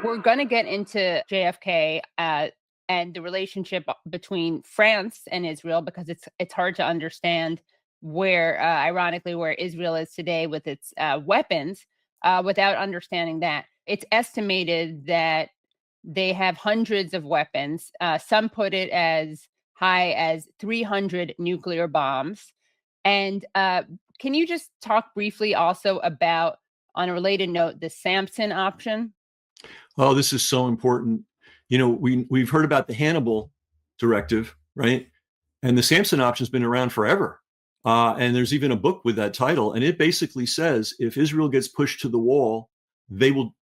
We're going to get into JFK and the relationship between France and Israel because it's hard to understand where, ironically, where Israel is today with its weapons without understanding that. It's estimated that they have hundreds of weapons. Some put it as high as 300 nuclear bombs. And can you just talk briefly also about, on a related note, the Samson option? Oh, this is so important. We've heard about the Hannibal directive, right? And the Samson option's been around forever. And there's even a book with that title. And it basically says if Israel gets pushed to the wall, they will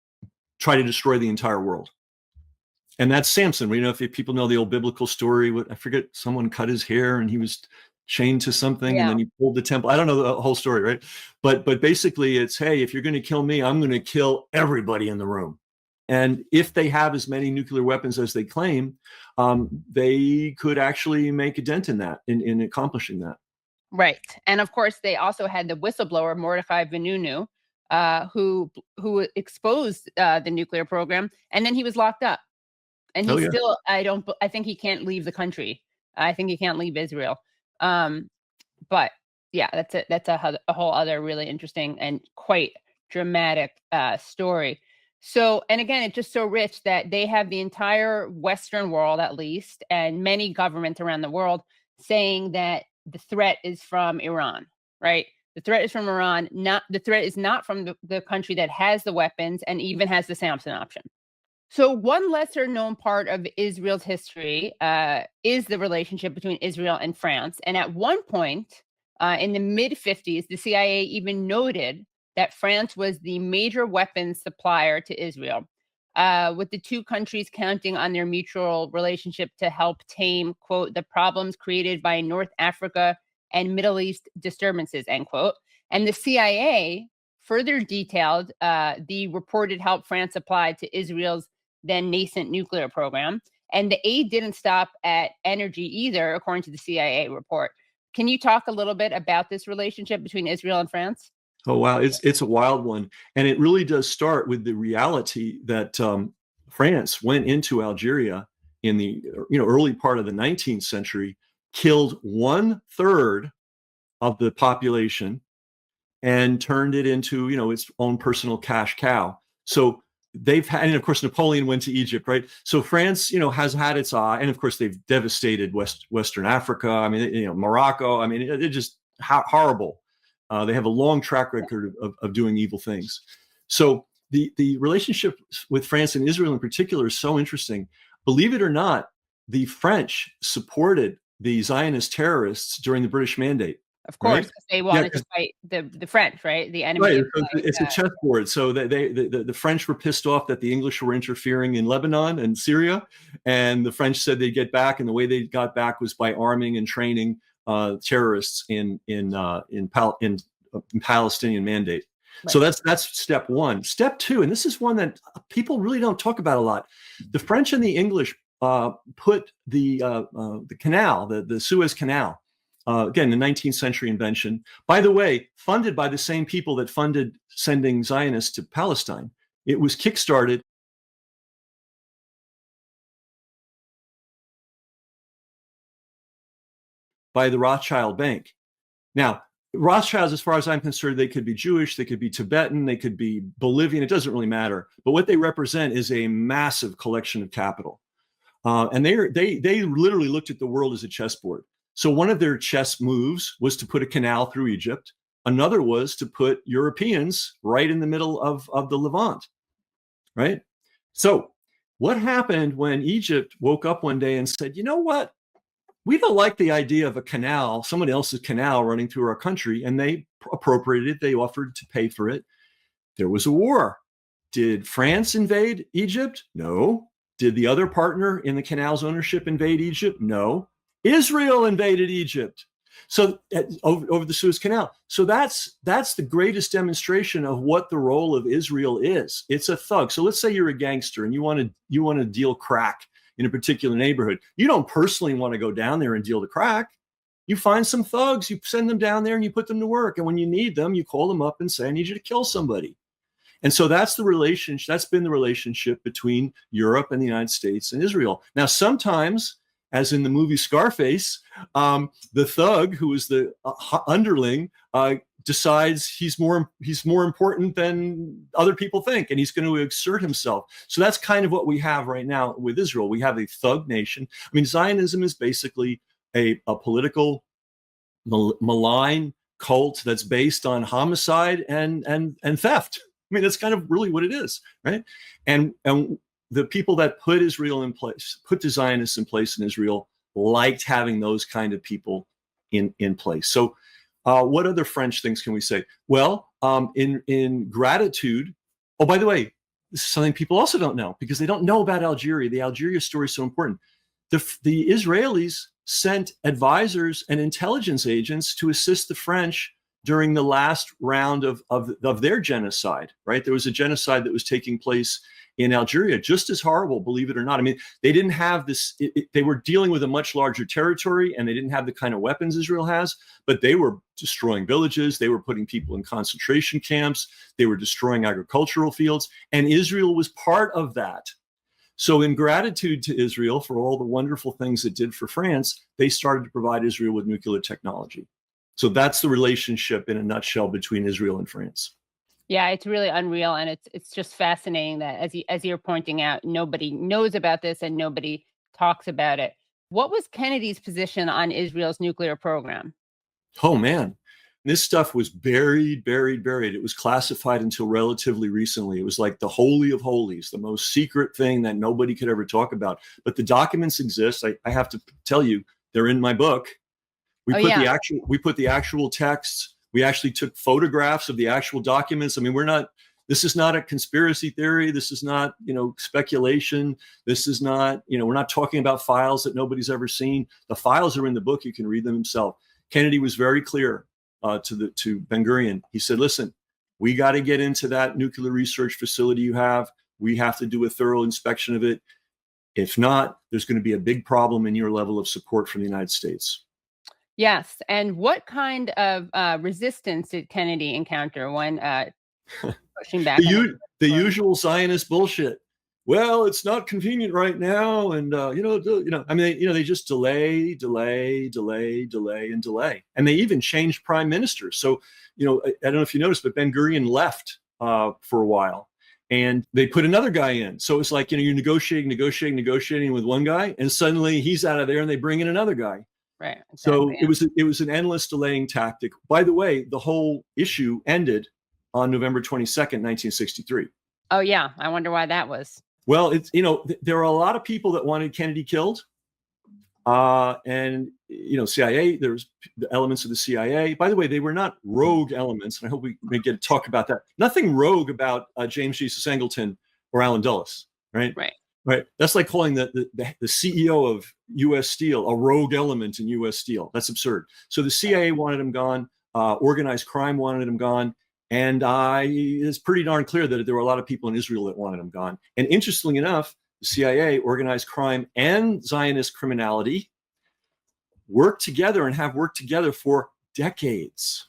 try to destroy the entire world. And that's Samson. If people know the old biblical story, I forget, someone cut his hair and he was chained to something, and then he pulled the temple. I don't know the whole story, right? But basically it's, hey, if you're going to kill me, I'm going to kill everybody in the room. And if they have as many nuclear weapons as they claim, they could actually make a dent in that, in accomplishing that. Right. And of course, they also had the whistleblower, Mordecai Vanunu, who exposed the nuclear program, and then he was locked up. And he's still, I think he can't leave the country. I think he can't leave Israel. But yeah, that's a whole other really interesting and quite dramatic story. So, and again, it's just so rich that they have the entire Western world, at least, and many governments around the world saying that the threat is from Iran, right? The threat is from Iran. The threat is not from the country that has the weapons and even has the Samson option. So one lesser known part of Israel's history is the relationship between Israel and France. And at one point in the mid-50s, the CIA even noted that France was the major weapons supplier to Israel, with the two countries counting on their mutual relationship to help tame, quote, the problems created by North Africa and Middle East disturbances, end quote. And the CIA further detailed the reported help France applied to Israel's then nascent nuclear program. And the aid didn't stop at energy either, according to the CIA report. Can you talk a little bit about this relationship between Israel and France? Oh, wow. It's a wild one. And it really does start with the reality that France went into Algeria in the early part of the 19th century, killed 1/3 of the population, and turned it into its own personal cash cow. So they've had, and of course Napoleon went to Egypt, right? So France has had its eye, and of course they've devastated Western Africa. I mean, Morocco. I mean, they're just horrible. They have a long track record of doing evil things. So the relationship with France and Israel in particular is so interesting. Believe it or not, the French supported the Zionist terrorists during the British Mandate. Of course, because they wanted to fight the French, right? The enemy. Right. It's a chessboard. So the French were pissed off that the English were interfering in Lebanon and Syria, and the French said they'd get back, and the way they got back was by arming and training terrorists in Palestinian Mandate. Right. So that's step one. Step two, and this is one that people really don't talk about a lot. The French and the English put the canal, the Suez Canal. Again, the 19th century invention, by the way, funded by the same people that funded sending Zionists to Palestine. It was kickstarted by the Rothschild Bank. Now, Rothschilds, as far as I'm concerned, they could be Jewish, they could be Tibetan, they could be Bolivian, it doesn't really matter. But what they represent is a massive collection of capital. And they literally looked at the world as a chessboard. So one of their chess moves was to put a canal through Egypt. Another was to put Europeans right in the middle of the Levant, right? So what happened when Egypt woke up one day and said, you know what? We don't like the idea of a canal, someone else's canal running through our country, and they appropriated it. They offered to pay for it. There was a war. Did France invade Egypt? No. Did the other partner in the canal's ownership invade Egypt? No. Israel invaded Egypt, so over the Suez Canal. So that's the greatest demonstration of what the role of Israel is. It's a thug. So let's say you're a gangster and you want to deal crack in a particular neighborhood. You don't personally want to go down there and deal the crack. You find some thugs, you send them down there and you put them to work. And when you need them, you call them up and say, I need you to kill somebody. And so that's the relationship. That's been the relationship between Europe and the United States and Israel. Now, sometimes, as in the movie Scarface, the thug who is the underling decides he's more important than other people think, and he's going to exert himself. So that's kind of what we have right now with Israel. We have a thug nation. I mean, Zionism is basically a political malign cult that's based on homicide and theft. I mean, that's kind of really what it is, right? And the people that put Israel in place, put the Zionists in place in Israel, liked having those kind of people in place. So what other French things can we say? Well, in gratitude. Oh, by the way, this is something people also don't know because they don't know about Algeria. The Algeria story is so important. The Israelis sent advisors and intelligence agents to assist the French during the last round of their genocide, right? There was a genocide that was taking place in Algeria, just as horrible, believe it or not. I mean, they didn't have this, they were dealing with a much larger territory and they didn't have the kind of weapons Israel has, but they were destroying villages. They were putting people in concentration camps. They were destroying agricultural fields. And Israel was part of that. So in gratitude to Israel for all the wonderful things it did for France, they started to provide Israel with nuclear technology. So that's the relationship in a nutshell between Israel and France. Yeah, it's really unreal, and it's just fascinating that as you're pointing out, nobody knows about this and nobody talks about it. What was Kennedy's position on Israel's nuclear program? Oh man, this stuff was buried. It was classified until relatively recently. It was like the holy of holies, the most secret thing that nobody could ever talk about. But the documents exist. I have to tell you, they're in my book. We put the actual texts. We actually took photographs of the actual documents. I mean, this is not a conspiracy theory. This is not, speculation. This is not, we're not talking about files that nobody's ever seen. The files are in the book. You can read them himself. Kennedy was very clear to Ben-Gurion. He said, listen, we got to get into that nuclear research facility you have. We have to do a thorough inspection of it. If not, there's going to be a big problem in your level of support from the United States. Yes. And what kind of resistance did Kennedy encounter when pushing back? The usual Zionist bullshit. Well, it's not convenient right now. And, they just delay. And they even changed prime ministers. So, I don't know if you noticed, but Ben-Gurion left for a while. And they put another guy in. So it's like, you're negotiating with one guy. And suddenly he's out of there and they bring in another guy. Right. Exactly, so it was an endless delaying tactic. By the way, the whole issue ended on November 22nd, 1963. Oh, yeah. I wonder why that was. Well, there are a lot of people that wanted Kennedy killed. And CIA, there's the elements of the CIA. By the way, they were not rogue elements. And I hope we may get to talk about that. Nothing rogue about James Jesus Angleton or Allen Dulles, right? Right. That's like calling the CEO of U.S. Steel a rogue element in U.S. Steel. That's absurd. So the CIA wanted him gone. Organized crime wanted him gone. And it's pretty darn clear that there were a lot of people in Israel that wanted him gone. And interestingly enough, the CIA, organized crime, and Zionist criminality worked together and have worked together for decades.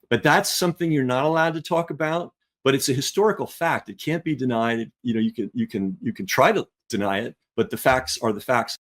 But that's something you're not allowed to talk about. But it's a historical fact. It can't be denied. You can try to deny it, but the facts are the facts.